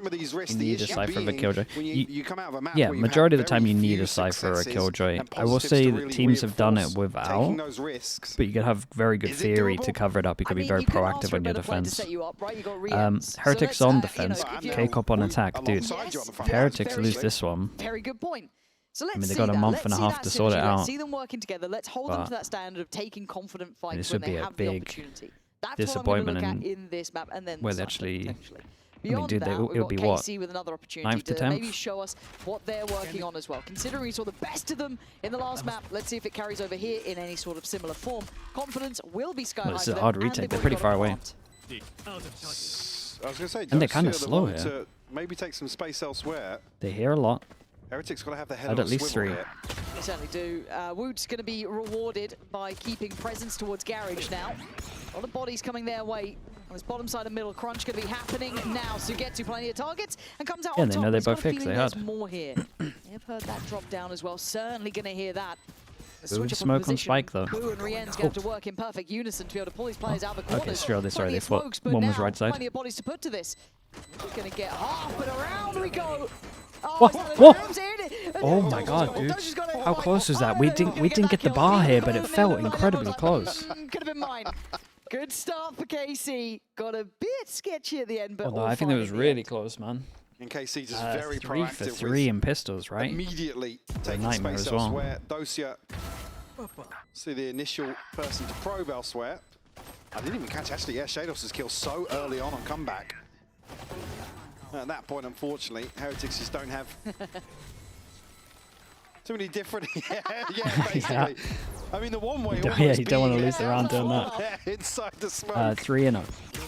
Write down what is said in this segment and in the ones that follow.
some of these risks. You need a Cypher of a Killjoy. You come out of a map yeah, where majority of the time you need a Cypher or a Killjoy. I will say that teams have done it without, but you could have very good theory to cover it up. You could be very proactive on your defense. Heretics on defense, K-COP on attack. Dude, if Heretics lose this one, very good point. So let's I mean, they got a month and a half to sort it out. Let's see them working together. Let's hold them to that standard of taking confident fights when they have the opportunity. That's disappointment what I'm look at in this map, and then where they actually. I mean, dude, it'll be what? With another opportunity 9th to 10th? maybe show us what they're working on as well. Considering we saw the best of them in the last map, let's see if it carries over here in any sort of similar form. Confidence will be sky high. Well, it's a hard retake. They're pretty far away. I was going to say, and they're kind of slow here. To maybe take some space elsewhere. They hear a lot. Heretics got to have the head on at least 3. Here. They certainly do. Woot's going to be rewarded by keeping presence towards Garage now. A lot of bodies coming their way. On this bottom side of middle, crunch going to be happening now. So get to plenty of targets and comes out on top. Yeah, they know they both fixed. They had more here. They've heard that drop down as well. Certainly going to hear that. Boo smoke on Spike though. Boo and Rien's going to have to work in perfect unison to be able to pull these players out of the corners. Okay, sorry, they thought one was right side. Plenty of bodies to put to this. We're going to get half, but around we go. Oh, whoa. Oh my god, dude. How close was that? We didn't get the bar here, but it felt incredibly close. Could have been mine. Good start for KC. Got a bit sketchy at the end, but I think it was really close, man. And KC just very 3 proactive for 3 in pistols, right? Immediately taking space elsewhere. Dosia, see the initial person to probe elsewhere. I didn't even catch, actually, yeah, Shados' kill so early on comeback. At that point, unfortunately, Heretics just don't have too many different... yeah, basically. Yeah. I mean, the one way... Yeah, you don't want to lose the round doing that. Yeah, inside the smoke. 3 and up.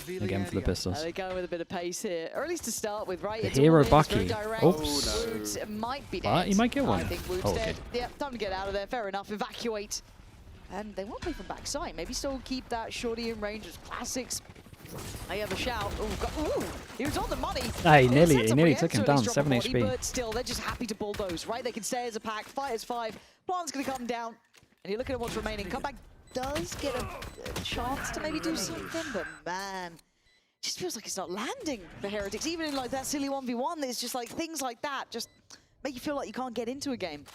Again for the pistols. They go with a bit of pace here, or at least to start with, right? The hero Bucky. Oops. Woods might be dead. He might get one. I think Woods dead. Yeah, time to get out of there. Fair enough. Evacuate. And they won't play from backside. Maybe still keep that shorty in range as classics. I have a shout. Ooh, he was on the money. He nearly took him down, 7 HP. But still, they're just happy to bulldoze, right? They can stay as a pack, fight as 5. Plan's going to come down. And you're looking at what's remaining. Comeback does get a chance to maybe do something, but man, it just feels like it's not landing for Heretics. Even in like that silly 1v1, there's just like things like that just make you feel like you can't get into a game.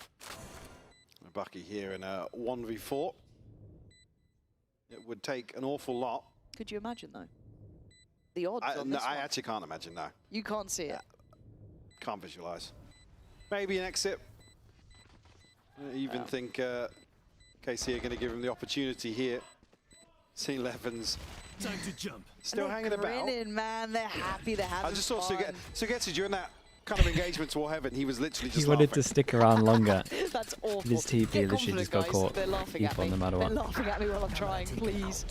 Bucky here in a 1v4. It would take an awful lot. Could you imagine though? The odds on no, this I one. actually can't imagine, no. You can't see it. Can't visualize. Maybe an exit. I even think KC are going to give him the opportunity here. C11's time to jump. Still hanging about. Man, they're happy. They're having I just saw fun. Sugetsu during that kind of engagement to Heaven, he was literally just He wanted to stick around longer. That's awful. His TP literally just got caught. They're laughing at me. No matter what. They're laughing at me while I'm trying, please.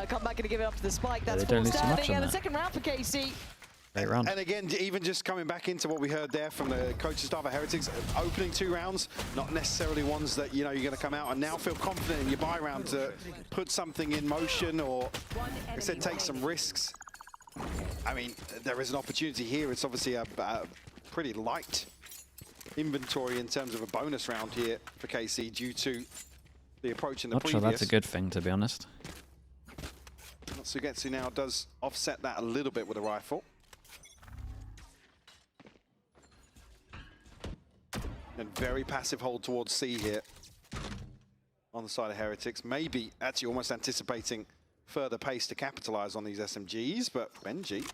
Come back and give it up to the spike. That's they don't lose too much on and that. the second round for KC. Round. And again, even just coming back into what we heard there from the coaching staff of Heretics, opening 2 rounds, not necessarily ones that you're going to come out and now feel confident in your buy round to put something in motion or, like I said, take some risks. I mean, there is an opportunity here. It's obviously a pretty light inventory in terms of a bonus round here for KC due to the approach in the previous. Not sure that's a good thing, to be honest. Sugetsu now does offset that a little bit with a rifle. And very passive hold towards C here on the side of Heretics. Maybe actually almost anticipating further pace to capitalize on these SMGs, but Benji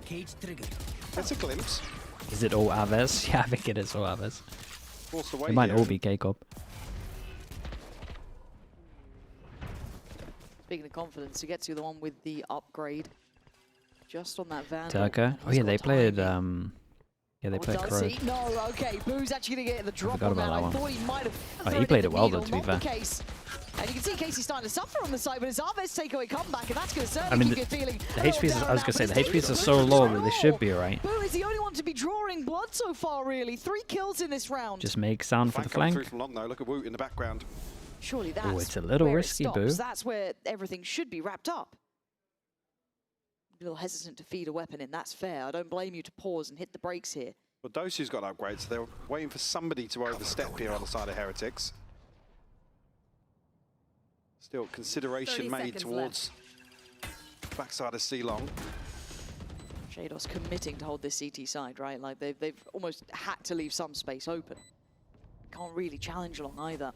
gets a glimpse. Is it all Aves? Yeah, I think it is all Aves. It might all be K-COP. Speaking of confidence, you get to the one with the upgrade. Just on that van. Turco? Oh yeah, they played yeah, they played Crow. No, okay, Boo's actually going to get the drop on that. that I thought he might have. Oh, he played it well though, to be fair. And you can see Casey starting to suffer on the side, but it's Aves takeaway comeback, and that's going to certainly keep you feeling. The HPs, I was going to say, the HPs are so low that they should be alright. Boo is the only one to be drawing blood so far, really. 3 kills in this round. Just make sound for the flank. From long, though. Look at Woot in the background. Surely that's it's a little risky, Boo. That's where everything should be wrapped up. A little hesitant to feed a weapon in, that's fair. I don't blame you to pause and hit the brakes here. Well, Dosiu's got an upgrade, so they're waiting for somebody to overstep here on the side of Heretics. Still consideration made towards backside of C-Long. Shados committing to hold this CT side, right? Like they've almost had to leave some space open. Can't really challenge along either.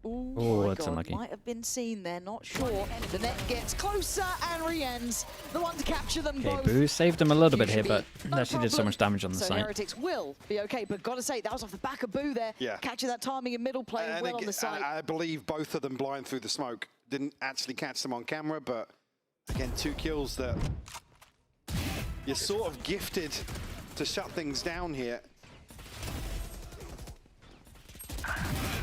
Ooh, oh, my that's God, unlucky. might have been seen there, not sure. The net gets closer and re-ends. The one to capture them Okay, both. Boo saved him a little bit here, Usually but no actually did so problem. much damage on the So site. Heretics will be okay, but gotta say, that was off the back of Boo there. Yeah. Catching that timing in middle play well on the side. I believe both of them blind through the smoke. Didn't actually catch them on camera, but again, 2 kills that you're sort of gifted to shut things down here.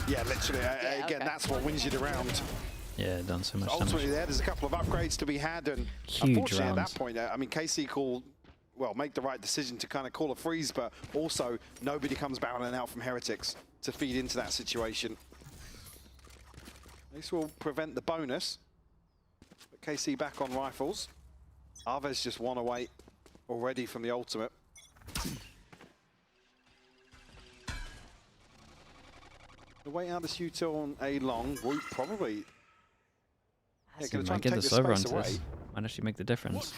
Yeah, literally, again, that's what wins you the round. Yeah, done so much Ultimately, damage. there's a couple of upgrades to be had, and Huge unfortunately rounds. at that point, I mean, KC make the right decision to kind of call a freeze, but also nobody comes barreling out from Heretics to feed into that situation. This will prevent the bonus, but KC back on rifles. Arvez just 1 away already from the ultimate. The way out the shoot on a long, Woot probably going to try and Get take the the server space onto away. this. Might actually make the difference.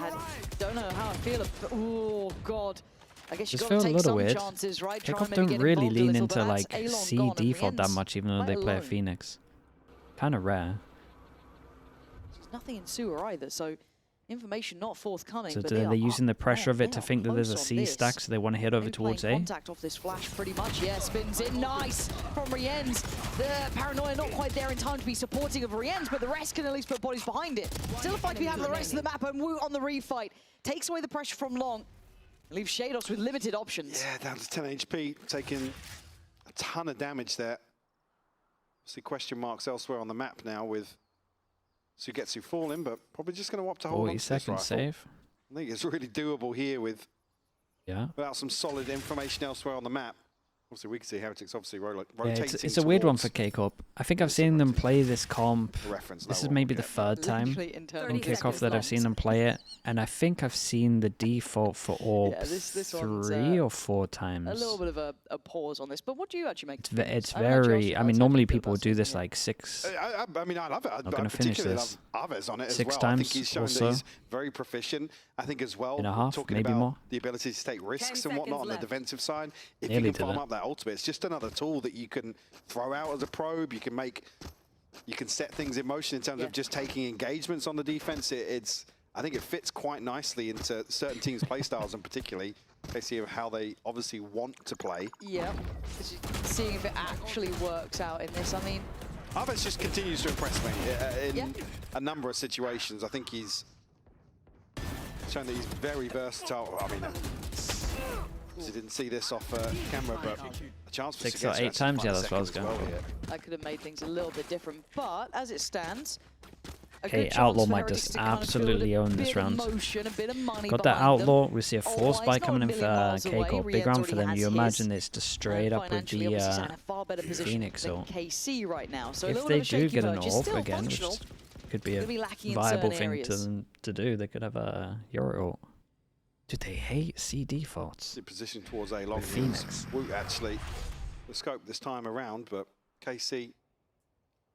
Don't know how I feel. Oh God! I guess you Just got to feel a take little some weird. chances, right? Try and KOF maybe don't get really involved a lean little, into but like that's A-Long C gone, and default that Rien's much, even though quite they play a alone. Phoenix. Kind of rare. There's nothing in sewer either, so information not forthcoming. So but they're they are using the up pressure there. of it They to are think that there's a close on C this. stack, so they want to head over Maybe towards playing A. contact off this flash pretty much. Yeah, spins in. Nice from Rien's. The paranoia not quite there in time to be supporting of Rien's, but the rest can at least put bodies behind it. Still a fight to be had on the rest of the map, and Woot on the refight. Takes away the pressure from Long. Leaves Shados with limited options. Yeah, down to 10 HP, taking a ton of damage there. See question marks elsewhere on the map now with Sugetsu falling, but probably just going to opt to hold on 40 to this seconds rifle. save. I think it's really doable here Yeah. without some solid information elsewhere on the map. Obviously, we can see Heretics obviously Yeah, rotating it's a weird one for towards K-Corp. I think I've seen them play this comp. the reference. This No is one maybe will the get. 3rd time Literally internal in discussion Kickoff that I've seen them play it, and I think I've seen the default for Orb this one's, 3 or 4 times. A little bit of a pause on this, but what do you actually make? It's I don't actually very. ask I mean, you normally about people would do something, this yeah. like 6. I mean, I love it. I gonna finish particularly this. love Arvez on it as 6 well. I think times he's shown or that so. he's very proficient. I think as well, In a half, talking maybe about more. the ability to take risks 10 and whatnot on the seconds left. defensive side. If Nearly you did can farm it. up that ultimate, it's just another tool that you can throw out as a probe. You can set things in motion in terms of just taking engagements on the defense. I think it fits quite nicely into certain teams' playstyles, and particularly they see how they obviously want to play. Yeah, seeing if it actually works out in this. I mean, Arvez just continues to impress me in a number of situations. I think he's shown that he's very versatile. I mean, obviously didn't see this off camera, but a chance for 6 or Sugetsu 8 actually times, to yeah, find a that's what I was second as going. well here. that could have made things a little bit different, but as it stands, a Okay, good chance Outlaw for might Heretics just to kind of build absolutely a own this bit round. of motion, a bit of money Got that behind them. Outlaw. We see a Oh, force he's buy not a coming in million for miles away. K-Corp. Big Rien's round for already them. has You his. imagine it's just straight up with Financially, the obviously, he's in a far better position Phoenix than ult. KC right now. So a If little they bit of a do shaky get an verge. It's orb still again, which functional. could be a Gonna be lacking in viable certain thing areas. to do. They could have a Euro ult. Do they hate C defaults? The position towards A long. Phoenix. Woot actually the scope this time around, but KC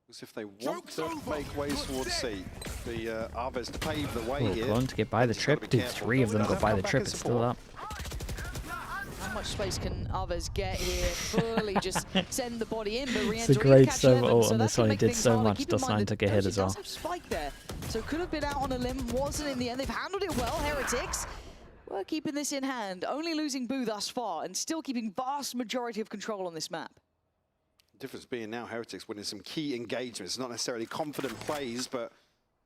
as if they want to make ways towards C. The Arvez to pave the way here. Clone to get by the Just gotta trip. be Dude, careful. 3 of them Does go have by come the back trip. in It's still support. up. How much space can Arvez get here? Fully just send the body in, but Rien's It's a already great catch server 11, ult so on that this can one. He make did things so harder. much. Keep in Does9 mind took that a hit Doshi as well. does have Spike there, so could have been out on a limb. Wasn't in the end. They've handled it well. Heretics were keeping this in hand, only losing Boo thus far, and still keeping vast majority of control on this map. Difference being now Heretics winning some key engagements, not necessarily confident plays, but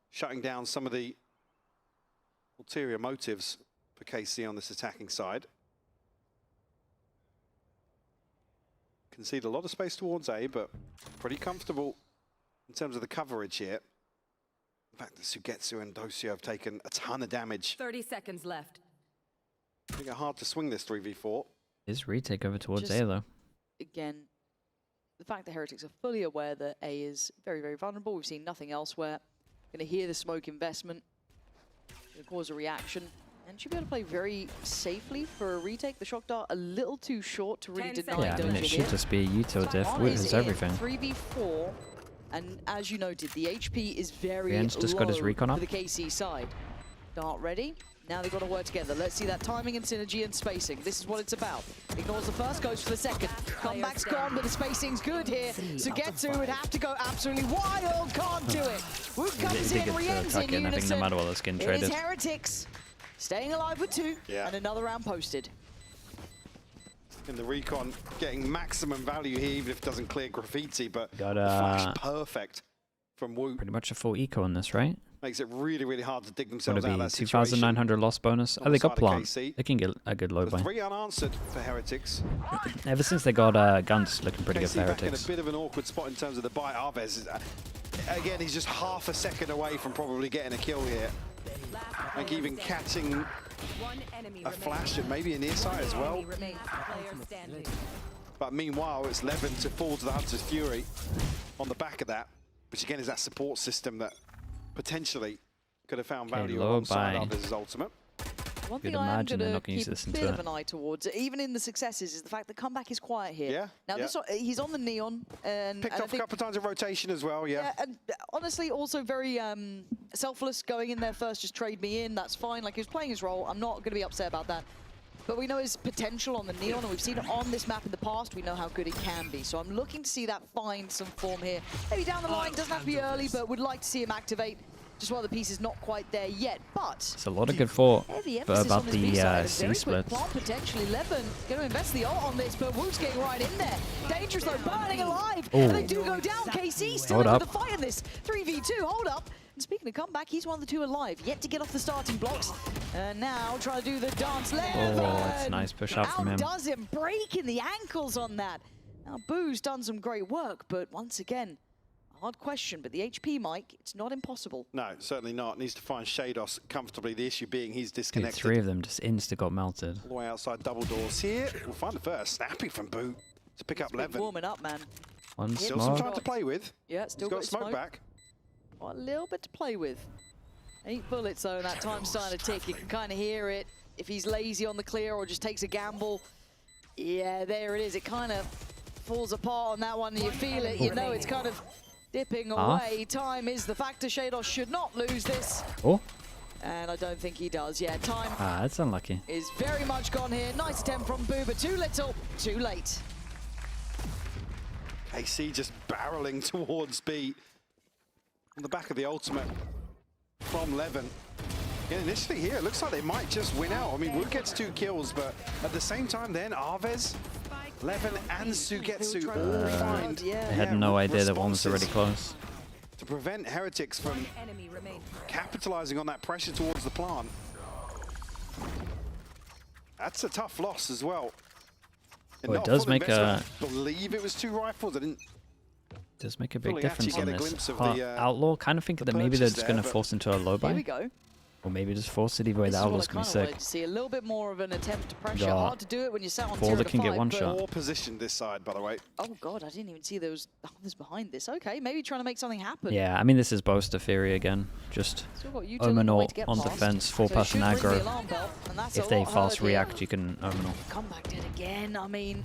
shutting down some of the ulterior motives for KC on this attacking side. Concede a lot of space towards A, but pretty comfortable in terms of the coverage here. In fact, the Sugetsu and Dosio have taken a ton of damage. 30 seconds left. I think it's hard to swing this 3v4. Is retake over towards Just- A though? Again, the fact that Heretics are fully aware that A is very, very vulnerable. We've seen nothing elsewhere. Going to hear the smoke investment. Going to cause a reaction. And should be able to play very safely for a retake. The shock dart a little too short to really 10 deny Yeah, I mean, Doja it should here. just be a util diff. One Woot is has in, everything. 3v4. And as you noted, the HP is very Rien's just got his low recon for up. the KC side. Dart ready. Now they've got to work together. Let's see that timing and synergy and spacing. This is what it's about. Ignores the first, goes for the second. Comeback's gone, but the spacing's good here. Sugetsu would have to go absolutely wild. Can't do it. Wook comes in, re-ends in unison. I think no matter what the skin trade is Heretics staying alive with 2 and another round posted. In the recon, getting maximum value here, even if it doesn't clear graffiti, but got flash perfect from Wook. Pretty much a full eco on this, right? Makes it really, really hard to dig themselves out of that 2,900 loss bonus. Oh, they got plant. They can get a good low buy. 3 unanswered for Heretics. Ever since they got guns, looking pretty good for Heretics. Back in a bit of an awkward spot in terms of the buy. Arvez, again, he's just half a second away from probably getting a kill here. I think even catching a flash and maybe a near sight as well. But meanwhile, it's Levin to fall to the Hunter's Fury on the back of that, which again is that support system that potentially could have found value alongside Arvez's ultimate. One thing I am going to keep a bit of an eye towards, even in the successes, is the fact that comeback is quiet here. Yeah. Now he's on the neon and picked off a couple of times in rotation as well. Yeah. And honestly, also very selfless, going in there first, just trade me in. That's fine. Like, he was playing his role. I'm not going to be upset about that. But we know his potential on the neon, and we've seen it on this map in the past. We know how good it can be. So I'm looking to see that find some form here. Maybe down the line, doesn't have to be early, but would like to see him activate. Just while the piece is not quite there yet, but it's a lot of good thought about the C split. Potentially Levin going to invest the ult on this, but Wook's getting right in there. Dangerous though, burning alive, and they do go down. KC still in the fight in this 3v2. Hold up. And speaking of comeback, he's one of the 2 alive, yet to get off the starting blocks. And now try to do the dance. Levin! Oh, it's a nice push out from him. Does him, breaking the ankles on that. Now Boo's done some great work, but once again, hard question, but the HP, Mike, it's not impossible. No, certainly not. Needs to find Shados comfortably. The issue being he's disconnected. Dude, 3 of them just insta got melted. All the way outside double doors here. We'll find the first. Snappy from Boo to pick up Levin. Warming up, man. Still some time to play with. Yeah, still got smoke back. Got a little bit to play with. 8 bullets though, and that time's starting to tick. You can kind of hear it. If he's lazy on the clear or just takes a gamble. Yeah, there it is. It kind of falls apart on that one, and you feel it. You know it's kind of dipping away. Time is the factor. Shados should not lose this. Oh. And I don't think he does. Yeah, time that's unlucky. Is very much gone here. Nice attempt from Boo, but too little, too late. KC just barreling towards B. On the back of the ultimate from Levin. Yeah, initially here, it looks like they might just win out. I mean, Wook gets 2 kills, but at the same time then, Arvez, Levin and Sugetsu all find. They had no idea that one was already close. To prevent Heretics from capitalizing on that pressure towards the plant. That's a tough loss as well. Well, it does make a... I believe it was 2 rifles. I didn't... Does make a big difference on this. Outlaw, kind of think that maybe they're just going to force into a low buy. Here we go. Or maybe just force it either way. The Outlaw's going to be sick. To see a little bit more of an attempt to pressure. Hard to do it when you're sat on 0 to 5. Can get one shot. Poor position this side, by the way. Oh god, I didn't even see there was others behind this. Okay, maybe trying to make something happen. Yeah, I mean this is Boaster Theory again. Just Omenor on defense, 4-person aggro. If they fast react, you can Omenor. Comeback dead again. I mean,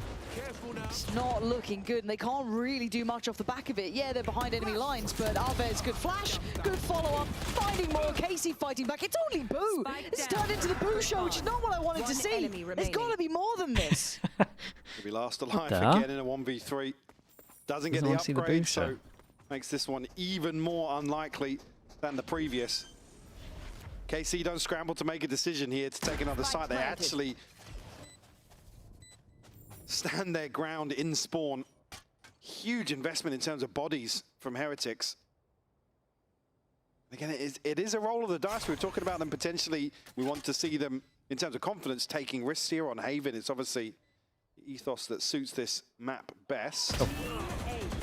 it's not looking good, and they can't really do much off the back of it. Yeah, they're behind enemy lines, but Arvez, good flash, good follow-up, finding more. Casey fighting back. It's only Boo. It's turned into the Boo show, which is not what I wanted to see. There's got to be more than this. He'll be last alive again in a 1v3. Doesn't get the upgrade, so makes this one even more unlikely than the previous. KC don't scramble to make a decision here to take another site. They actually stand their ground in spawn. Huge investment in terms of bodies from Heretics. Again, it is a roll of the dice. We were talking about them potentially. We want to see them, in terms of confidence, taking risks here on Haven. It's obviously the ethos that suits this map best. So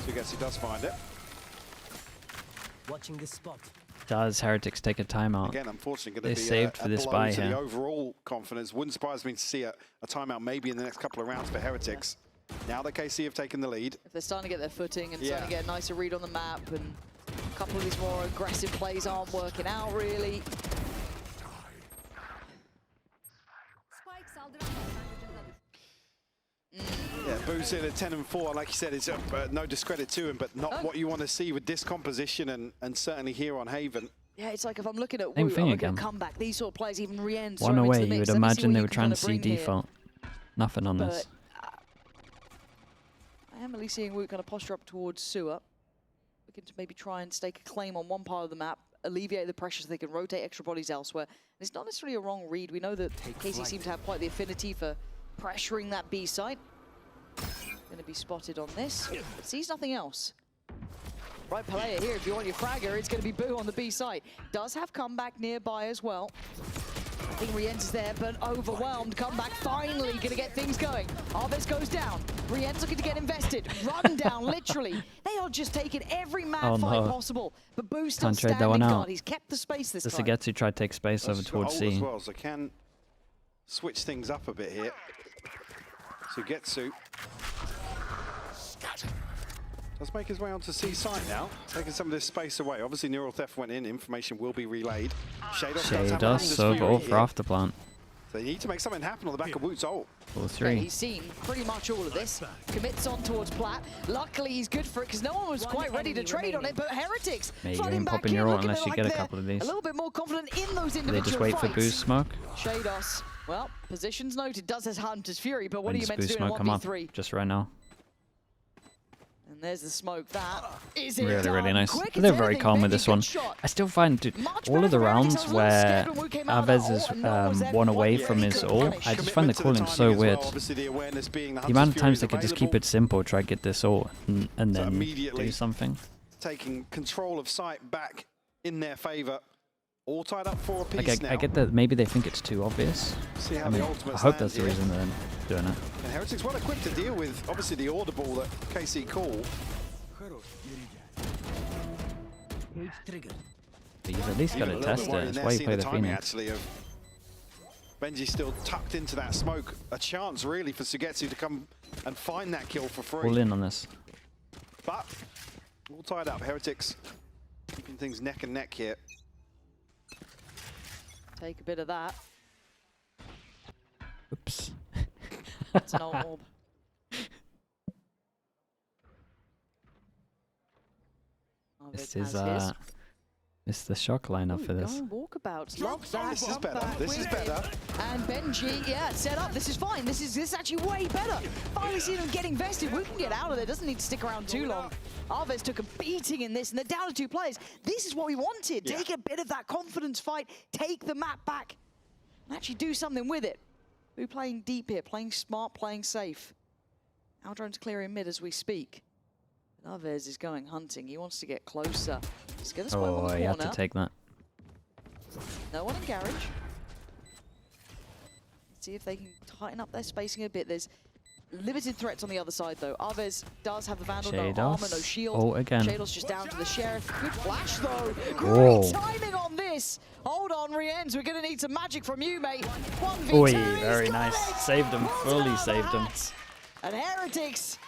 I guess he does find it. Watching this spot. Does Heretics take a timeout? Again, unfortunately, going to be saved for this buy here. The overall confidence. Wouldn't surprise me to see a timeout maybe in the next couple of rounds for Heretics. Now that KC have taken the lead. If they're starting to get their footing and starting to get a nicer read on the map, and a couple of these more aggressive plays aren't working out really. Yeah, Boo's in at 10 and 4. Like you said, it's no discredit to him, but not what you want to see with this composition and certainly here on Haven. Yeah, it's like if I'm looking at Same Wu, thing I'm looking again. at comeback. These sort of players, even Rien's One thrown into away, the you mix. would Let me see imagine what they you were can trying kinda to see bring here. default. Nothing on this. I am at least seeing Wu kind of posture up towards Sewer. Looking to maybe try and stake a claim on one part of the map, alleviate the pressure so they can rotate extra bodies elsewhere. And it's not necessarily a wrong read. We know that KC seem to have quite the affinity for pressuring that B site. Going to be spotted on this, but sees nothing else. Right, Pelea here, if you want your fragger, it's going to be Boo on the B site. Does have comeback nearby as well. I think Rienz is there, but overwhelmed. Comeback finally going to get things going. Arves goes down. Rienz looking to get invested. Run down, literally. They are just taking every mad fight possible. But Boo's still standing guard. He's kept the space this time. The Sugetsu tried to take space over towards C. As well, so can switch things up a bit here. Sugetsu does make his way onto C site now, taking some of this space away. Obviously, Neural Theft went in. Information will be relayed. Shados, so ult for Afterplant. So you need to make something happen on the back of Woot's ult. 4-3. Okay, he's seen pretty much all of this. Commits on towards Plat. Luckily, he's good for it because no one was quite ready to trade on it. But Heretics flooding back in, your ult looking unless you like get a couple of these. A little bit more confident in those individual They just wait for Boo's smoke. Shados, well, positions noted. Does has Hunter's Fury, but what are you meant to do in a smoke come up 1v3? just right now. And there's the smoke. That is really, really nice. They're very calm with this one. I still find, dude, all of the rounds where Arves is 1 away from his ult, I just find the calling so weird. The amount of times they could just keep it simple, try to get this ult, and then do something. Taking control of site back in their favor. All tied up for a piece now. I get that maybe they think it's too obvious. See how I hope that's the reason they're doing it. And Heretics well equipped to deal with, obviously, the audible that KC call. But you've at least got to test it. That's why you play the Phoenix. Actually, of Benji still tucked into that smoke. A chance, really, for Sugetsu to come and find that kill for free. All in on this. But all tied up. Heretics keeping things neck and neck here. Take a bit of that. Oops. That's an orb. This is the shock lineup for this. Walkabouts. Love that. This is better. This is better. And Benji, yeah, set up. This is fine. This is actually way better. Finally seen him get invested. We can get out of there. Doesn't need to stick around too long. Arves took a beating in this, and they're down to 2 players. This is what we wanted. Take a bit of that confidence fight. Take the map back. And actually do something with it. We're playing deep here, playing smart, playing safe. Aldron's clearing mid as we speak. Arves is going hunting. He wants to get closer. He's going to spot on the corner. You have to take that. No one in garage. Let's see if they can tighten up their spacing a bit. There's limited threats on the other side, though. Arves does have the Vandal, no armor, no shield. Oh, again. Shados just down to the Sheriff. Good flash, though. Great timing on this. Hold on, Rienz. We're going to need some magic from you, mate. 1v2. Oi, very nice. Saved him. Fully saved him. And Heretics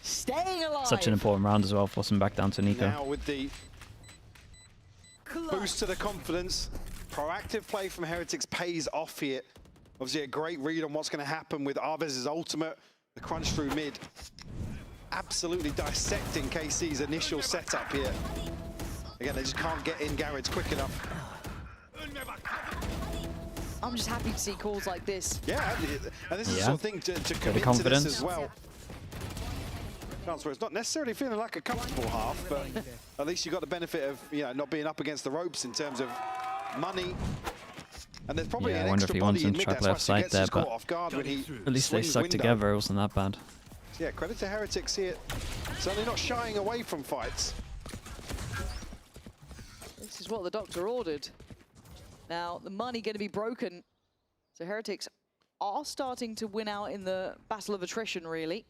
staying alive. Such an important round as well, forcing back down to Nico. Now with the boost to the confidence, proactive play from Heretics pays off here. Obviously a great read on what's going to happen with Arves' ultimate, the crunch through mid. Absolutely dissecting KC's initial setup here. Again, they just can't get in garage quick enough. I'm just happy to see calls like this. Yeah, and this is the sort of thing to commit to this as well. Chance where it's not necessarily feeling like a comfortable half, but at least you got the benefit of not being up against the ropes in terms of money. And there's probably an extra body in mid. That's why side there, but off guard when he at least they stuck together. It wasn't that bad. Yeah, credit to Heretics here. Certainly not shying away from fights. This is what the doctor ordered. Now the money going to be broken, so Heretics are starting to win out in the battle of attrition. Really.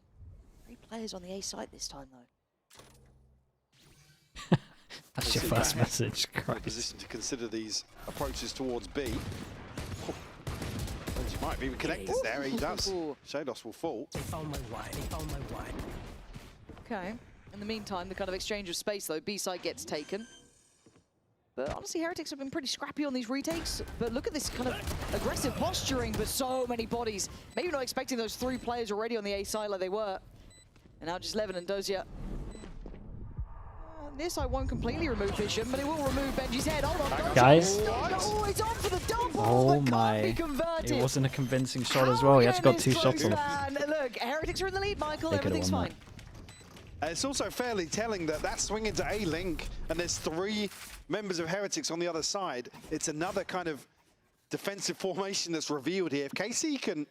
3 players on the A site this time, though. That's your first message. Great position to consider these approaches towards B. Oh. He might be connected there. He does. Shados will fall. They found my wide. They found my wide. Okay. In the meantime, the kind of exchange of space, though, B side gets taken. But honestly, Heretics have been pretty scrappy on these retakes. But look at this kind of aggressive posturing, but so many bodies. Maybe not expecting those 3 players already on the A side like they were. And now just Levin and Dozier. This I won't completely remove vision, but it will remove Benji's head. Hold on, guys. Oh, it's on for the double. Oh but my! can't be converted. It wasn't a convincing shot as well. He actually got 2 shots on. Look, Heretics are in the lead, Michael. They could've Everything's won fine. It's also fairly telling that that swing into A-Link, and there's 3 members of Heretics on the other side. It's another kind of defensive formation that's revealed here. If KC can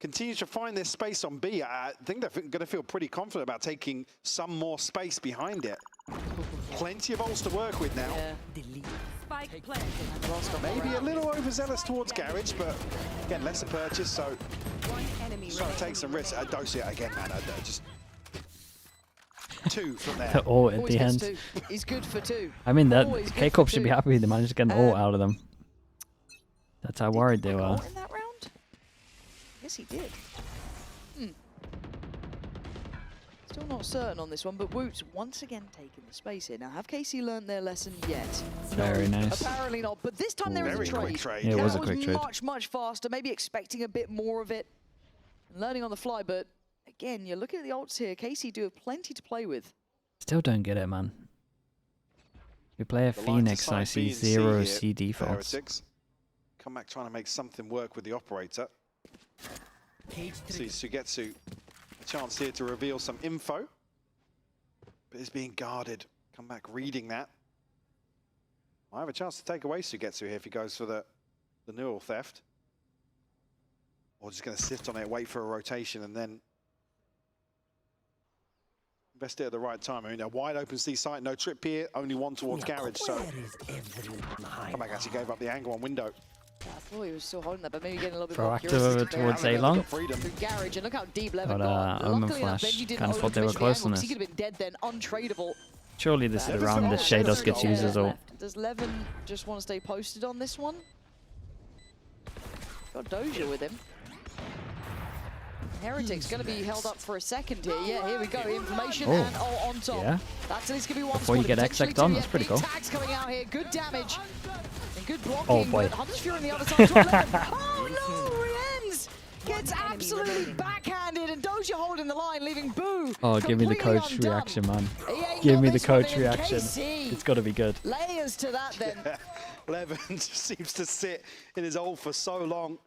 continue to find their space on B, I think they're going to feel pretty confident about taking some more space behind it. Plenty of ults to work with now. Yeah. Maybe a little overzealous towards Garage, but again, lesser purchase, so trying to take some risks. Dosia again, man, just 2 from there. Oh, at Always the gets end. 2. He's good for 2. I mean, that Always good K-Corp for should be 2. happy they managed to get an ult out of them. That's how worried they were. In that round? Yes, he did. Still not certain on this one, but Woot's once again taking the space here. Now, have KC learned their lesson yet? Very nice. Apparently not, but this time there is a Very trade. quick trade. Yeah, it That was a quick trade. much faster, maybe expecting a bit more of it. And learning on the fly, but again, you're looking at the ults here. KC do have plenty to play with. Still don't get it, man. We play a The Phoenix and I line to side B see and 0 here C for defaults. Heretics. Come back trying to make something work with the operator. See Sugetsu, a chance here to reveal some info. But is being guarded. Come back reading that. I have a chance to take away Sugetsu here if he goes for the neural theft. Or just going to sit on it, wait for a rotation, and then invest it at the right time. I mean, a wide open C site, no trip here, only 1 towards Garage, so come back actually gave up the angle on window. Yeah, I thought he was still holding that, but maybe getting a little bit Proactive more over curiosity towards there. A-Long. Through Garage, and look how deep Levin But, got. Omen Luckily enough, Flash Benji didn't kinda thought they were over-commission the close angle, on 'cause this. He could have been dead then, untradeable. Surely this is the round that Shados gets used as ult. Does Levin just want to stay posted on this one? Got Doja with him. Heretics going to be held up for a second here. Yeah, here we go. Information and on top. Yeah. That's at least going to be 1 Before you squad, get potentially X-Sect on, 2. that's pretty cool. Tags coming out here. Good damage. And good blocking. Oh, boy. But Hunter's Fury on the other side. Oh no! Rienz gets absolutely backhanded, and Doja holding the line, leaving Boo. Oh, give me the completely coach undone. reaction, man. He ain't Give got me the this one coach in. reaction. KC. It's got to be good. Layers to that then. Levin just seems to sit in his ult for so long.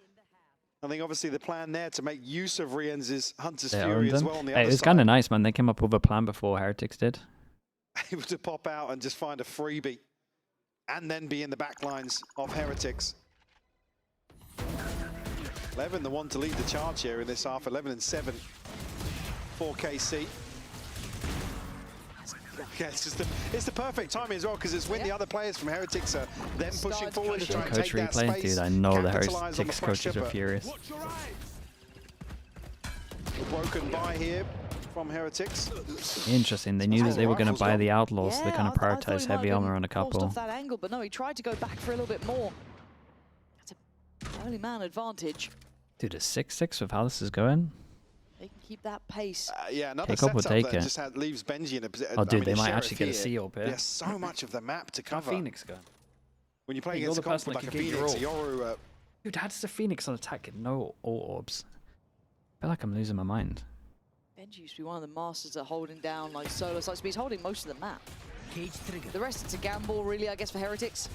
I think obviously the plan there to make use of Rienz's Hunter's They Fury owned as them. well on the Hey, other it was side. kind of nice, man. They came up with a plan before Heretics did. Able to pop out and just find a freebie and then be in the back lines of Heretics. Levin, the one to lead the charge here in this half, 11 and 7 for KC. Yeah, it's the perfect timing as well, because it's when the other players from Heretics are then pushing forward to try and Coach take that replay, space. dude. I know the capitalise on Heretics pressure, coaches are but furious. the broken buy here from Heretics. Interesting. They knew that they were going to buy the Outlaws, so they kind of I thought prioritized he might heavy have armor on a been forced couple. off that angle, but no, he tried to go back for a little bit more. That's an early man advantage. Dude, a 6-6 with how this is going? They can keep that pace. Yeah, another K-Corp will setup take that it. just leaves Benji in a position. Oh, dude, they might actually get a C up here. There's so much of the map to cover. Phoenix go? When you play Hey, you're against a the person comp that like a can get your Phoenix, Yoru, Dude, how does the Phoenix on attack get no orbs? I feel like I'm losing my mind. Benji used to be one of the masters at holding down like solo sites, but he's holding most of the map. Cage trigger. The rest, it's a gamble, really, I guess, for Heretics.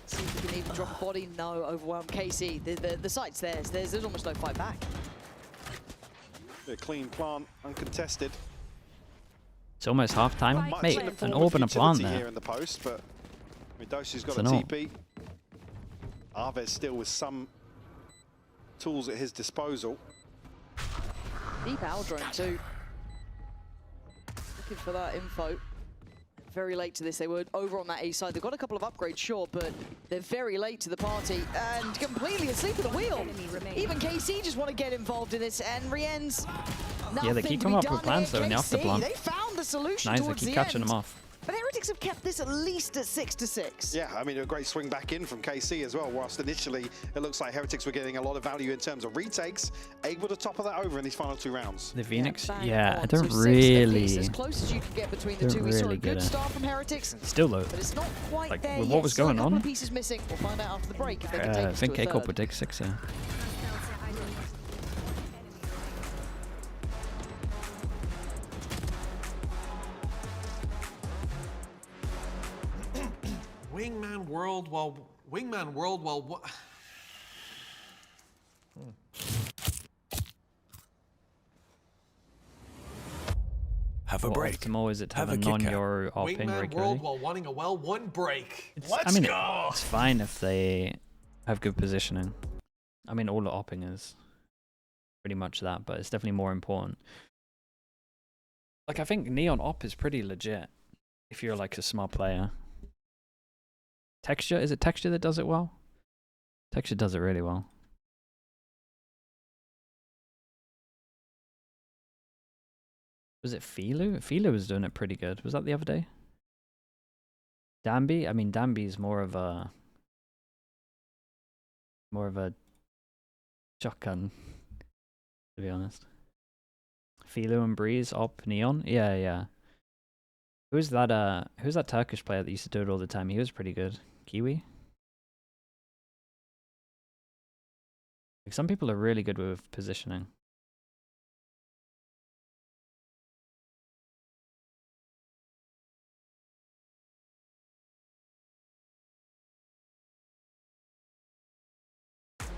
See if we can even drop a body. No, overwhelm KC. The site's theirs. There's almost no fight back. a clean plant, uncontested. It's almost half time. Much Mate, in the an form orb of and a plant utility there. here in the post, but Midoshi's got It's a an orb. TP. Arvez still with some tools at his disposal. Deep owl drone too. Looking for that info. Very late to this. They were over on that A side. They've got a couple of upgrades, sure, but they're very late to the party and completely asleep at the wheel. Even KC just want to get involved in this, and Rienz. Yeah, they keep coming up with plans though in the after plan. They found the solution Nice, they towards keep the catching end. them off. But Heretics have kept this at least at 6-6. Yeah, I mean, a great swing back in from KC as well, whilst initially it looks like Heretics were getting a lot of value in terms of retakes, able to topple that over in these final 2 rounds. The Phoenix? bang Yeah, I on. don't So 6 at least, really... as close as you can get between the don't two. We saw a really good get it. start from Heretics, Still though, but it's not quite Like, there with yet. what was Still going a couple on? of pieces missing. We'll find out after the break if they can take I us think to a K-Corp third. would take 6 here. world while Wingman world while what? Have a break. Optimal is it to have a non-Euro opping Wingman regularly? world while wanting a well one break. I mean, it's fine if they have good positioning. I mean, all the opping is pretty much that, but it's definitely more important. Like, I think Neon op is pretty legit if you're like a smart player. Texture, is it Texture that does it well? Texture does it really well. Was it Filu? Filu was doing it pretty good. Was that the other day? Dambi? I mean, Dambi's more of a shotgun, to be honest. Filu and Breeze, op Neon? Yeah. Who's that Turkish player that used to do it all the time? He was pretty good. Kiwi? Like, some people are really good with positioning.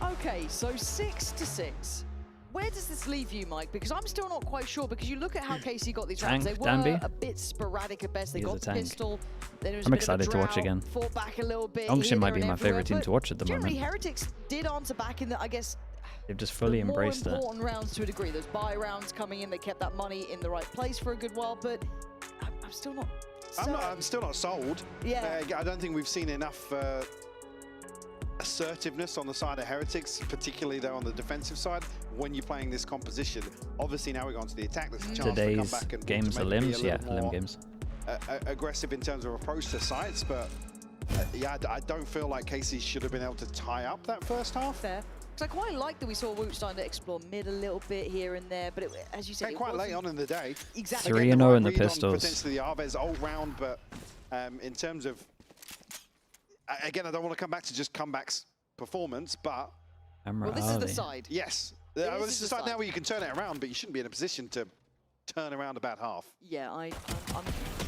Okay, so 6-6. Where does this leave you, Mike? Because I'm still not quite sure, because you look at how KC got these rounds. They were a bit sporadic at best. They got the pistol. I'm excited to watch again. Fought back a little bit. Longship might be my favorite team to watch at the moment. Generally, Heretics did answer back in the, I guess, they've just fully embraced it. More important rounds to a degree. Those buy rounds coming in, they kept that money in the right place for a good while, but I'm still not. I'm still not sold. Yeah. I don't think we've seen enough assertiveness on the side of Heretics, particularly though on the defensive side. When you're playing this composition, obviously now we're going to the attack. There's a chance today's to come back and games are limbs, yeah, limb games. Aggressive in terms of approach to sites, but yeah, I don't feel like KC should have been able to tie up that first half. Fair. Because I quite like that we saw Woot starting to explore mid a little bit here and there, but as you said, quite late on in the day. Exactly. 3-0 in the pistols. Potentially the Arvez old round, but in terms of, again, I don't want to come back to just comebacks performance, but well, this is the side. Yes, this is the side now where you can turn it around, but you shouldn't be in a position to turn around about half. Yeah, I'm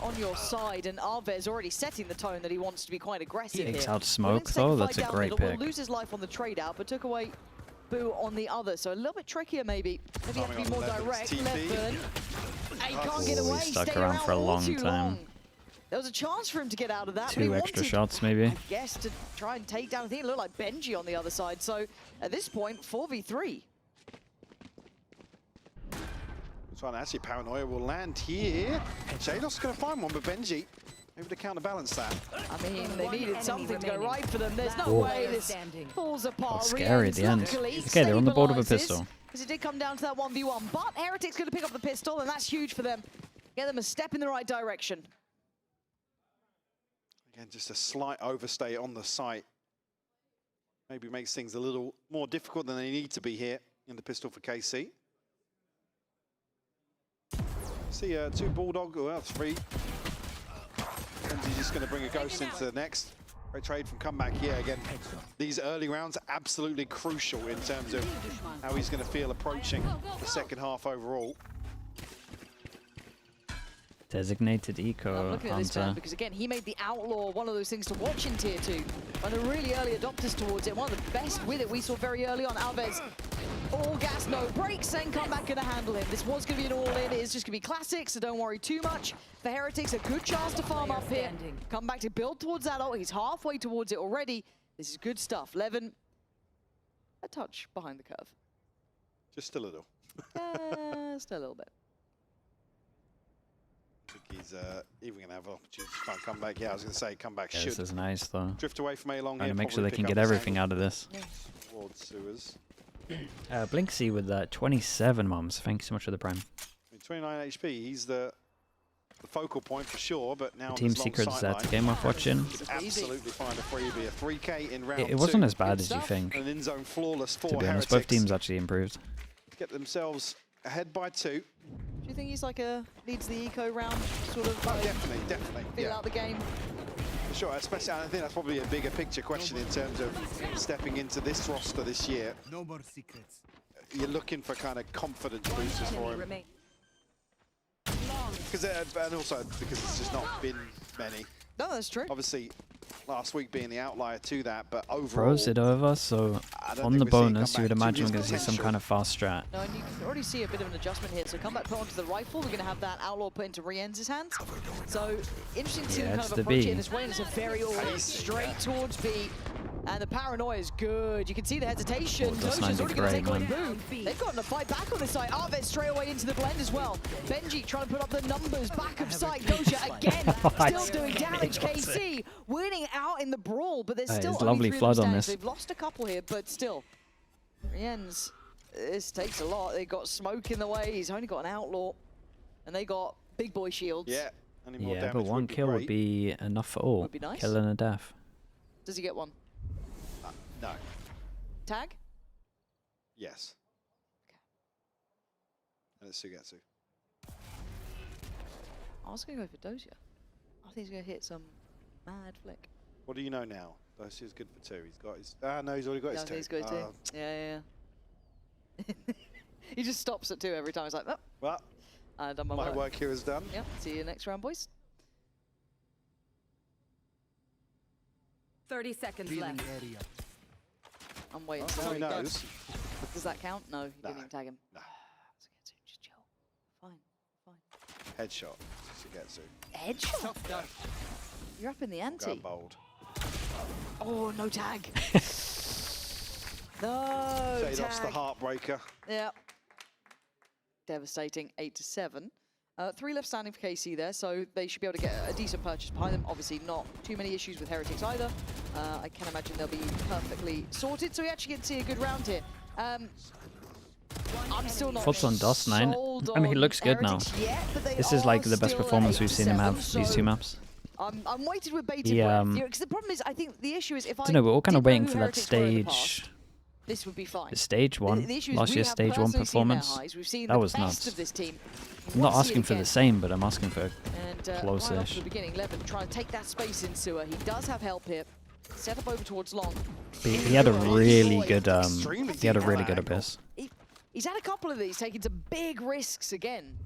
on your side, and Arvez already setting the tone that he wants to be quite aggressive Takes here. out Smoke though, that's a great pick. Will lose his life on the trade out, but took away Boo on the other, so a little bit trickier maybe. Maybe you have to be more direct. Levin, he can't get away. Stuck around for a long time. There was a chance for him to get out of that. Two extra shots, maybe. I guess to try and take down. I think it looked like Benji on the other side. So at this point, 4v3. So actually, Paranoia will land here. Jados going to find one, but Benji able to counterbalance that. I mean, they needed something to go right for them. There's no way this falls apart. Scary at the end. Okay, they're on the board of a pistol. Because it did come down to that 1v1, but Heretics going to pick up the pistol, and that's huge for them. Get them a step in the right direction. Again, just a slight overstay on the site. Maybe makes things a little more difficult than they need to be here in the pistol for KC. See, two Bulldog, well, three. Benji's just going to bring a Ghost into the next. Great trade from comeback here again. These early rounds absolutely crucial in terms of how he's going to feel approaching the second half overall. Designated Eco I'm looking at this man Hunter. because again, he made the Outlaw one of those things to watch in Tier 2. One of the really early adopters towards it. One of the best with it we saw very early on. Alves, all gas, no brakes, and comeback going to handle him. This was going to be an all-in. It is just going to be classic, so don't worry too much. For Heretics, a good chance to farm up here. Come back to build towards that ult. He's halfway towards it already. This is good stuff. Levin, a touch behind the curve. Just a little. Just a little bit. I think he's even going to have opportunities to try and come back. Yeah, I was going to say comeback should. This is nice though. Drift away from A-Long Trying here. to make sure they can get everything out of this. Towards sewers. Blinksy with 27 mums. Thank you so much for the prime. 29 HP. He's the focal point for sure, but now The team secrets that game off watching. Absolutely find a freebie. A 3K in round It wasn't two. as bad as you think. An in-zone flawless for To be honest, Heretics. both teams actually improved. Get themselves ahead by 2. Do you think he's like leads the eco round, sort of Definitely. feel out the game? For sure, especially, I think that's probably a bigger picture question in terms of stepping into this roster this year. No more secrets. You're looking for kind of confidence boosters for him. Because and also because it's just not been many. No, that's true. Obviously, last week being the outlier to that, but overall... Throws it over, so on the bonus, you would imagine we're going to see some kind of fast strat. No, and you can already see a bit of an adjustment here. So comeback put onto the rifle. We're going to have that outlaw put into Rien's hands. So interesting to see them kind of approach it in this way. And it's a very orderly straight towards B. And the paranoia is good. You can see the hesitation. Docia's already going to take away Boom. They've gotten a fight back on this side. Arvez straight away into the blend as well. Benji trying to put up the numbers back of sight. Docia again, still doing damage. KC winning out in the brawl, but there's still lovely flood on this. They've lost a couple here, but still. Rien's, this takes a lot. They got smoke in the way. He's only got an outlaw, and they got big boy shields. Yeah, yeah, but one kill would be enough for all. Would be nice. Kill and a death. Does he get one? No. Tag? Yes. Okay. And it's Sugetsu. I was going to go for Docia. I think he's going to hit some mad flick. What do you know now? Docia's good for 2. He's got his... no, he's already got his 2. He's got 2. Yeah. He just stops at 2 every time. He's like, oh. Well, done my work here is done. Yep, see you next round, boys. 30 seconds left. I'm waiting. Oh, he knows. Does that count? No, he didn't even tag him. No. Just chill. Fine. Headshot. Sugetsu. Headshot? You're up in the ante. Go bold. Oh, no tag. No Shade tag. off's the heartbreaker. Yeah. Devastating. 8-7. 3 left standing for KC there, so they should be able to get a decent purchase behind them. Obviously, not too many issues with Heretics either. I can imagine they'll be perfectly sorted, so we actually get to see a good round here. I'm still not Thoughts on Dust9? I mean, he looks good now. Yet, this is like the best performance we've seen him have these 2 maps. I'm weighted with bated breath here, because the problem is, I think the issue is if I don't know, we're all kind of didn't waiting know for who that Heretics were in the stage. past, this would be fine. Stage 1, last year's stage 1 performance, that was nuts. I'm not asking for the same, but I'm asking for close-ish. Right off the beginning, Levin trying to take that space in sewer. He does have help here. Set up over towards long. He had a really good abyss. He's had a couple of these, taking some big risks again.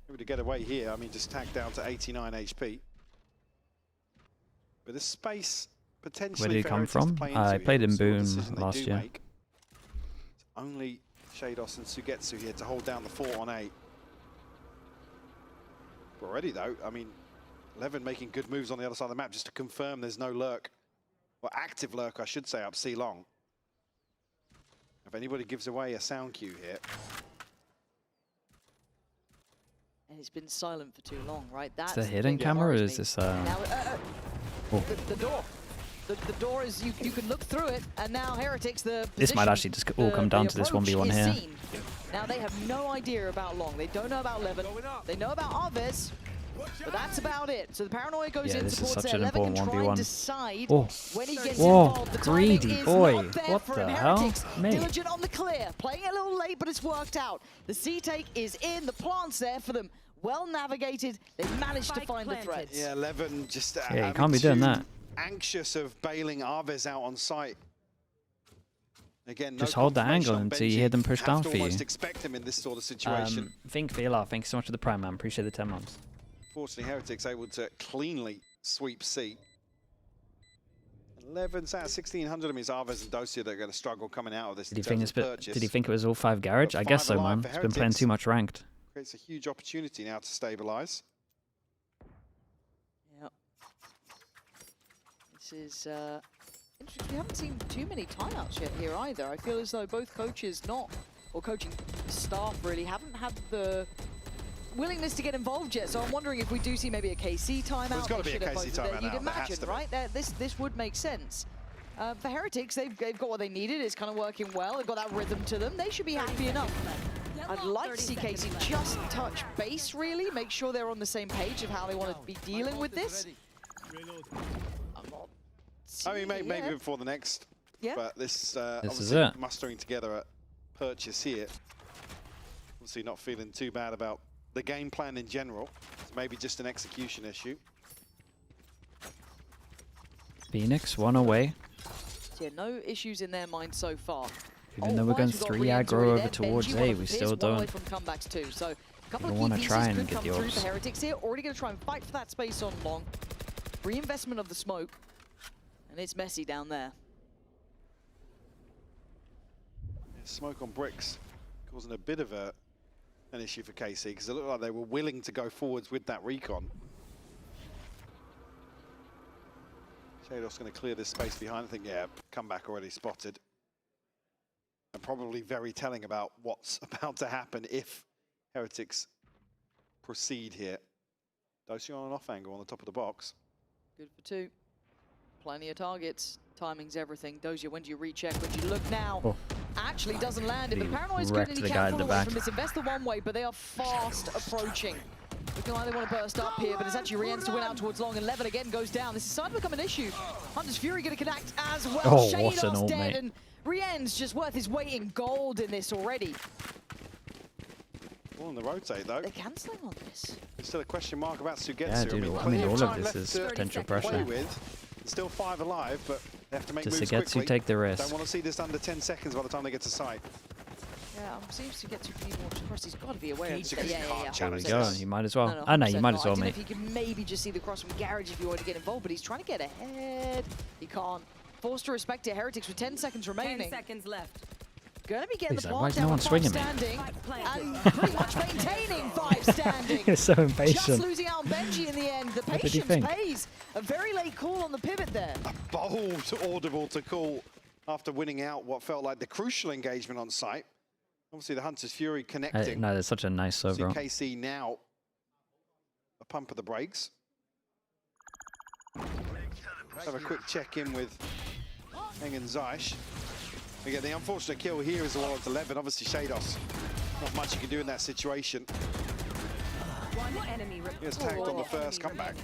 Able to get away here. I mean, just tagged down to 89 HP. But this space potentially. Where did he come from? I played in Boom last year. It's only Shados and Sugetsu here to hold down the fort on 8. Already though, I mean, Levin making good moves on the other side of the map just to confirm there's no lurk. Well, active lurk, I should say, up C long. If anybody gives away a sound cue here. And it's been silent for too long, right? That's the hidden camera, or is this now, the door. The door is, you can look through it, and now Heretics, this might actually just all come down to this 1v1 here. Seen. Now they have no idea about Long. They don't know about Levin. They know about Arvez, but that's about it. So the paranoia goes in, supports there. Levin can try and decide when he gets involved. The greedy boy. What the hell? Diligent on the clear, playing a little late, but it's worked out. The C-take is in, the plant's there for them. Well navigated, they managed to find the threats. Yeah, Levin just yeah, you can't be doing that. Anxious of bailing Arvez out on site. Again, just hold the angle until you hear them push down for you. Expect him in this sort of situation. Think VLR, thanks so much for the Prime, man. Appreciate the 10 months. Fortunately, Heretics able to cleanly sweep C. 11's out of 1,600 of his Arvez and Docia that are going to struggle coming out of this. Did he think it was all 5 garage? I guess so, man. He's been playing too much ranked. Creates a huge opportunity now to stabilize. Yep. This is interesting. We haven't seen too many timeouts yet here either. I feel as though both coaches or coaching staff really haven't had the willingness to get involved yet. So I'm wondering if we do see maybe a KC timeout. There's got to be a KC timeout now. You'd imagine, right? This would make sense. For Heretics, they've got what they needed. It's kind of working well. They've got that rhythm to them. They should be happy enough. I'd like to see KC just touch base, really. Make sure they're on the same page of how they want to be dealing with this. I mean, maybe before the next. Yeah. But this is it. Mustering together a purchase here. Obviously not feeling too bad about the game plan in general. It's maybe just an execution issue. Phoenix, 1 away. Yeah, no issues in their mind so far. Even though we're going 3 aggro over towards A, we still don't. From comebacks too. So a couple of key want to pieces try and could get come the through orbs. for Heretics here. Already going to try and fight for that space on long. reinvestment of the smoke, and it's messy down there. Yeah, smoke on bricks causing a bit of an issue for KC, because it looked like they were willing to go forwards with that recon. Shado's going to clear this space behind. I think, yeah, comeback already spotted. And probably very telling about what's about to happen if Heretics proceed here. Dosing on an off angle on the top of the box. Good for 2. Plenty of targets. Timing's everything. Dozier, when do you recheck? When do you look now? Oh. Actually doesn't land it, but Paranoid's Wrecked good and the he guy can't at the fall away back. from this. Invest the one way, but they are fast approaching. Looking like they want to burst up here, but it's actually Rien's to win out towards long, and Levin again goes down. This is starting to become an issue. Hunter's Fury going to connect as well. Oh, what an Shado's ult, dead, mate. and Rien's just worth his weight in gold in this already. All on the rotate though. They're cancelling on this. There's still a question mark about Sugetsu. Yeah, dude, I mean, all of this is potential pressure. Play with. Still 5 alive, but they have to make Does moves Sugetsu quickly. take the risk? Don't want to see this under 10 seconds by the time they get to site. Yeah, seems to get to need more cross. He's got to be aware of this. Sugetsu Yeah. There we Challenge go. this. You might as well. No, Oh no, you 100% might as well, I don't know mate. if he can maybe just see the cross from Garage if you want to get involved, but he's trying to get ahead. He can't. Forced to respect it. Heretics with 10 seconds remaining. 10 seconds left. Gonna be getting He's the like, why plant is no down one with 5 swinging me? standing, Planted. and pretty much maintaining 5 standing. You're so Just impatient. losing out on Benji in the end. The What did he patience think? pays. A very late call on the pivot there. A bold audible to call after winning out what felt like the crucial engagement on site. Obviously the Hunter's Fury connecting. No, that's such a nice overall. KC now a pump of the brakes. Have a quick check-in with Eng and Zeish. Again, the unfortunate kill here is the one to 11. Obviously, Shados, not much you can do in that situation. One enemy He was tagged on the first comeback.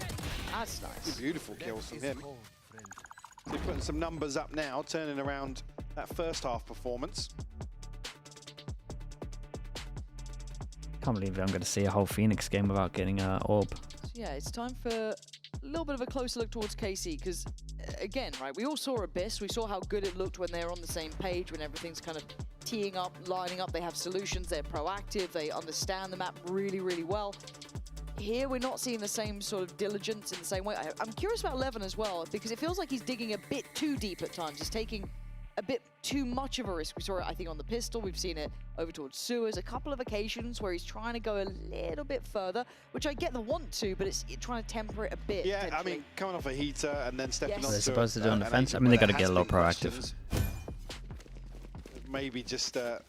That's nice. Beautiful kills from him. So he's putting some numbers up now, turning around that first half performance. Can't believe I'm going to see a whole Phoenix game without getting an orb. So yeah, it's time for a little bit of a closer look towards KC, because again, right, we all saw Abyss, we saw how good it looked when they're on the same page, when everything's kind of teeing up, lining up, they have solutions, they're proactive, they understand the map really, really well. Here, we're not seeing the same sort of diligence in the same way. I'm curious about Levin as well, because it feels like he's digging a bit too deep at times. He's taking a bit too much of a risk. We saw it, I think, on the pistol. We've seen it over towards sewers. A couple of occasions where he's trying to go a little bit further, which I get the want to, but it's trying to temper it a bit. Yeah, I mean, coming off a heater and then stepping Yes. onto They're supposed to do on an defense. I agent mean, they where got to there get a has little been proactive. questions. Maybe just a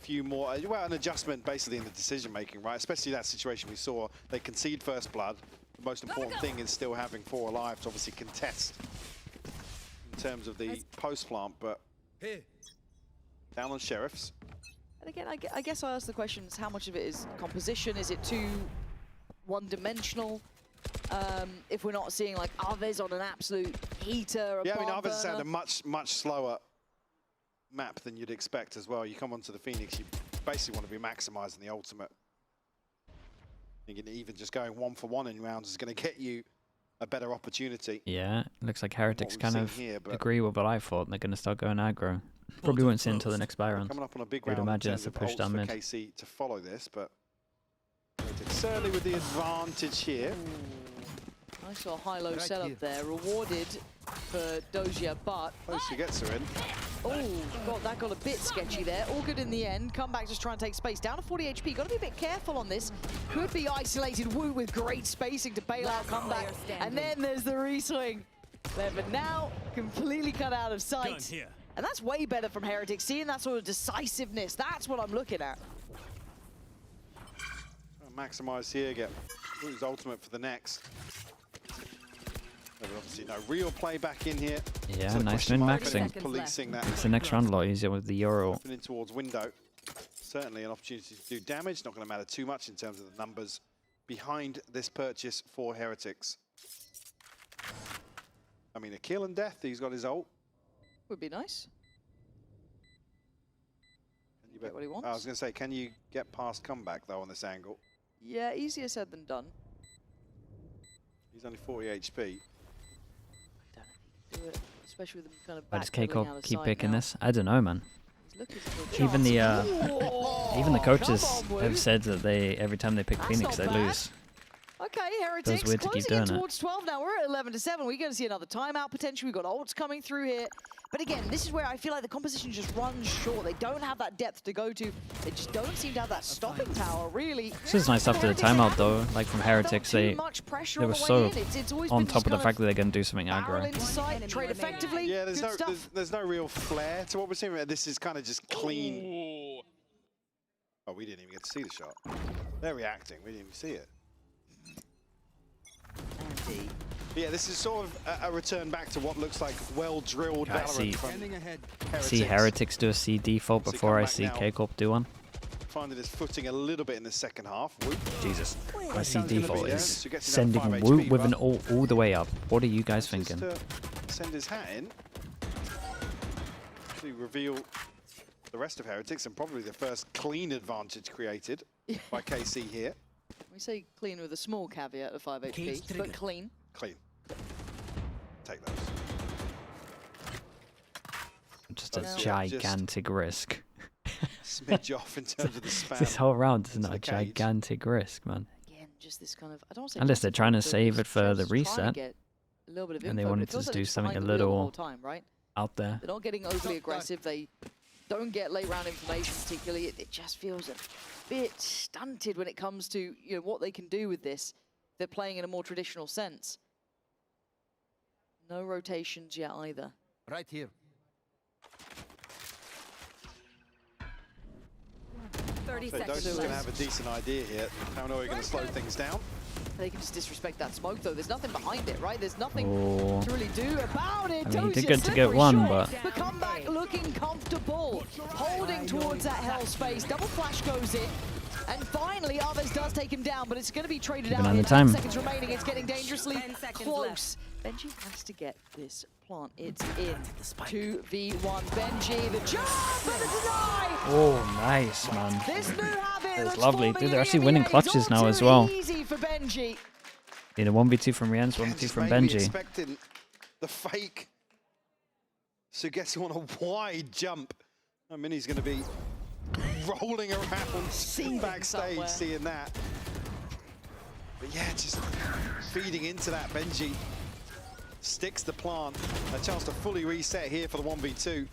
few more, well, an adjustment basically in the decision making, right? Especially that situation we saw. They concede first blood. The most important thing is still having 4 alive to obviously contest in terms of the post plant, but down on Sheriffs. And again, I guess I ask the questions, how much of it is composition? Is it too one-dimensional? If we're not seeing like Aves on an absolute heater, Yeah, I mean, Aves has had a much slower map than you'd expect as well. You come onto the Phoenix, you basically want to be maximizing the ultimate. Thinking even just going 1-for-1 in rounds is going to get you a better opportunity. Yeah, looks like Heretics we've kind seen of here, but- agree with what I thought. They're going to start going aggro. Probably won't see until the next buy round. Coming up on a big We'd round in imagine terms that's a of push ults down for mid. KC to follow this, but certainly with the advantage here. Nice little high-low setup there, rewarded for Dozier, but Close to gets her in. oh god, that got a bit sketchy there. All good in the end. Comeback just trying to take space. Down to 40 HP. Got to be a bit careful on this. Could be isolated. Wu with great spacing to bail out comeback. And then there's the reswing. But now completely cut out of sight. And that's way better from Heretics. Seeing that sort of decisiveness, that's what I'm looking at. Maximise here, get Wu's ultimate for the next. There's obviously no real play back in here. Yeah, So the nice question mark min-maxing. is policing that. Makes the next round a lot easier with the Euro. Moving in towards window. Certainly an opportunity to do damage. Not going to matter too much in terms of the numbers behind this purchase for Heretics. I mean, a kill and death. He's got his ult. Would be nice. Can you Get what he wants. I was going to say, can you get past comeback though on this angle? Yeah, easier said than done. He's only 40 HP. Do it, especially with them kind of Why does backpedaling out K-Corp of keep sight picking now. this? I don't know, man. He's looking for a Even the chance. even the Ooh, coaches come on, Wu. have said that every time they pick That's Phoenix, not they bad. lose. Okay, Heretics Heretics weird to keep closing in doing it. towards 12 now. We're at 11-7. We're going to see another timeout potentially. We've got ults coming through here. But again, this is where I feel like the composition just runs short. They don't have that depth to go to. They just don't seem to have that stopping power, really. This is nice after the timeout, though. Like from Heretics, they were so on top of the fact that they're going to do something aggro. Trade effectively. Yeah, there's no real flair to what we're seeing. This is kind of just clean. Oh, we didn't even get to see the shot. They're reacting. We didn't even see it. Yeah, this is sort of a return back to what looks like well-drilled Valorant from Heretics. See Heretics do a C default before I see K-Corp do one. Finding his footing a little bit in the second half. Whoop. Jesus. My C default is sending Woot with an ult all the way up. What are you guys thinking? Send his hat in. To reveal the rest of Heretics and probably the first clean advantage created by KC here. We say clean with a small caveat of 5 HP, but clean. Clean. Take those. Just a gigantic risk. Smidge off in terms of the spam. This whole round is not a gigantic risk, man. Again, just this kind of, I don't want to say unless they're trying to save it for the reset, and they wanted to do something a little out there. They're not getting overly aggressive. They don't get late round information particularly. It just feels a bit stunted when it comes to what they can do with this. They're playing in a more traditional sense. No rotations yet either. Right here. 30 So seconds Dosa's left. going to have a decent idea here. How are we going to slow things down? They can just disrespect that smoke though. There's nothing behind it, right? There's nothing to really do about it. I mean, he did good to get one, but the comeback looking comfortable, holding towards that hell space. Double flash goes in. And finally, Arves does take him down, but it's going to be traded out. 10 seconds remaining. It's getting dangerously close. Benji has to get this plant. It's in 2v1. Benji, the jump and the deny. Oh, nice, man. This new habit That's lovely. Dude, they're actually winning clutches now as well. Easy for Benji. In a 1v2 from Rienz, 1v2 from Benji. Expecting the fake Sugetsu on a wide jump. I mean, he's going to be rolling around backstage seeing that. But yeah, just feeding into that. Benji sticks the plant. A chance to fully reset here for the 1v2.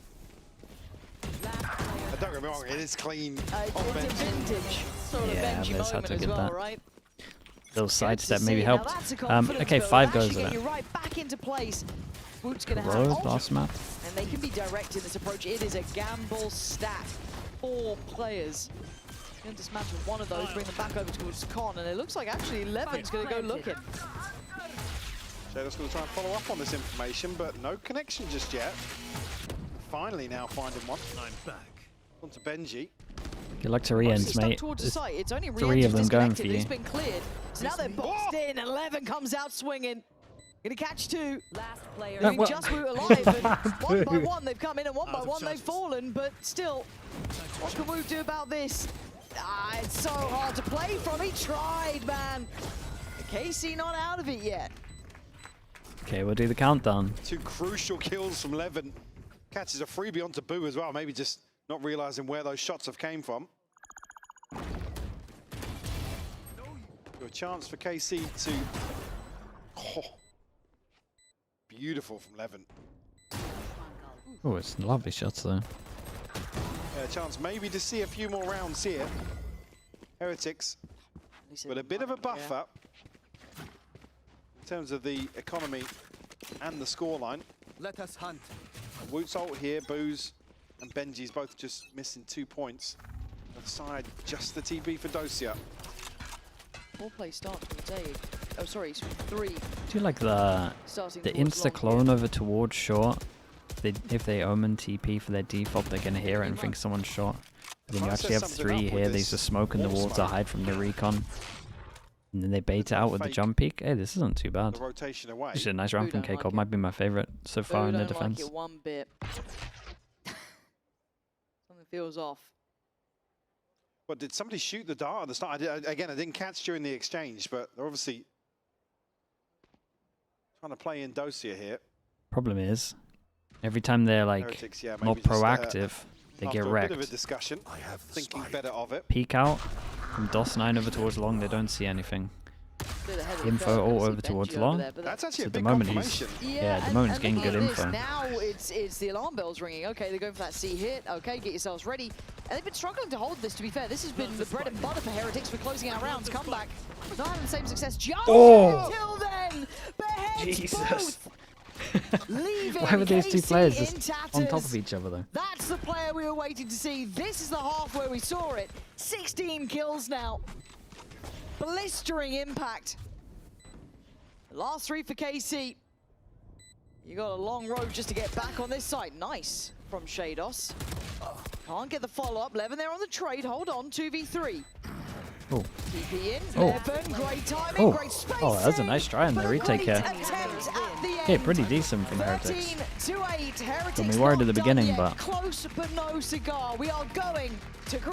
Don't get me wrong, it is clean. It's a vintage sort of Benji moment as well, right? Little sidestep maybe helped. Okay, 5 goes of it. Right back into place. Woot's gonna have last map. And they can be direct in this approach. It is a gamble stack. 4 players. Going to dismantle one of those, bring them back over towards Con, and it looks like actually Levin's going to go looking. Shadow's going to try and follow up on this information, but no connection just yet. Finally now finding one. I'm back. On to Benji. Good luck to Rienz, mate. It's only 3 of them going for you. It's been cleared. So now they're boxed in, and Levin comes out swinging. Gonna catch 2. Last player. Just Woot alive, and one by one they've come in, and one by one they've fallen, but still, what can Woot do about this? It's so hard to play from. He tried, man. KC not out of it yet. Okay, we'll do the countdown. 2 crucial kills from Levin. Catches a freebie onto Boo as well, maybe just not realizing where those shots have came from. A chance for KC to... Oh, beautiful from Levin. Oh, it's lovely shots though. A chance maybe to see a few more rounds here. Heretics with a bit of a buffer in terms of the economy and the scoreline. Let us hunt. Woot's ult here, Boo's and Benji's both just missing 2 points. Other side, just the TB for Dosia. 4 play start for the day. Oh, sorry, 3. Do you like the insta clone over towards short? If they omen TP for their default, they're gonna hear it and think someone's short. But then you actually have 3 here. There's a smoke in the wall to hide from the recon, and then they bait it out with the jump peek. Hey, this isn't too bad. The rotation away. This is a nice round from K-Corp. Might be my favorite so far in their defense. Like it one bit. Something feels off. But did somebody shoot the dart at the start? Again, I didn't catch during the exchange, but they're obviously trying to play in Dosia here. Problem is, every time they're like Heretics, yeah, more proactive, they get wrecked. Bit of a discussion, thinking better of it. Peek out from DOS 9 over towards long, they don't see anything. Info all over towards long. That's actually So a at the big moment confirmation. yeah, at the moment he's getting good looking at this, info. Now it's the alarm bells ringing. Okay, they're going for that C hit. Okay, get yourselves ready. And they've been struggling to hold this, to be fair. This has been the bread and butter for Heretics for closing out rounds. Come back. Not having the same success just until then. Beheads Jesus. both. Leaving Why were these two KC players in just tatters. on top of each other though? That's the player we were waiting to see. This is the half where we saw it. 16 kills now. Blistering impact. Last 3 for KC. You got a long road just to get back on this side. Nice from Shados. Can't get the follow-up. Levin there on the trade. Hold on, 2v3. Oh. TP in. Oh. Levin, great timing, great spacing. Oh, that was a nice try in the retake here. Yeah, pretty decent from Heretics. 13-8. Heretics Got me worried at the not done beginning, yet. but Close but no cigar. We are going to